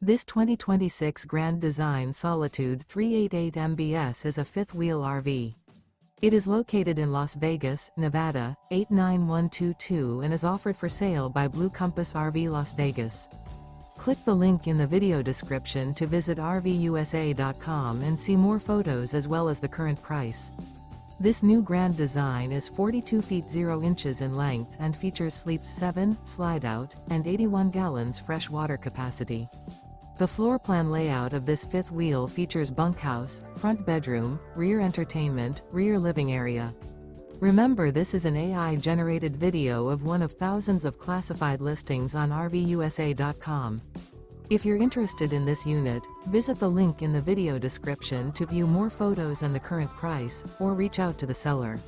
This 2026 Grand Design Solitude 388 MBS is a fifth-wheel RV. It is located in Las Vegas, Nevada, 89122 and is offered for sale by Blue Compass RV Las Vegas. Click the link in the video description to visit RVUSA.com and see more photos as well as the current price. This new Grand Design is 42 feet 0 inches in length and features sleeps 7, Slideout, and 81 gallons fresh water capacity. The floor plan layout of this fifth wheel features bunkhouse, front bedroom, rear entertainment, rear living area. Remember, this is an AI-generated video of one of thousands of classified listings on RVUSA.com. If you're interested in this unit, visit the link in the video description to view more photos and the current price, or reach out to the seller.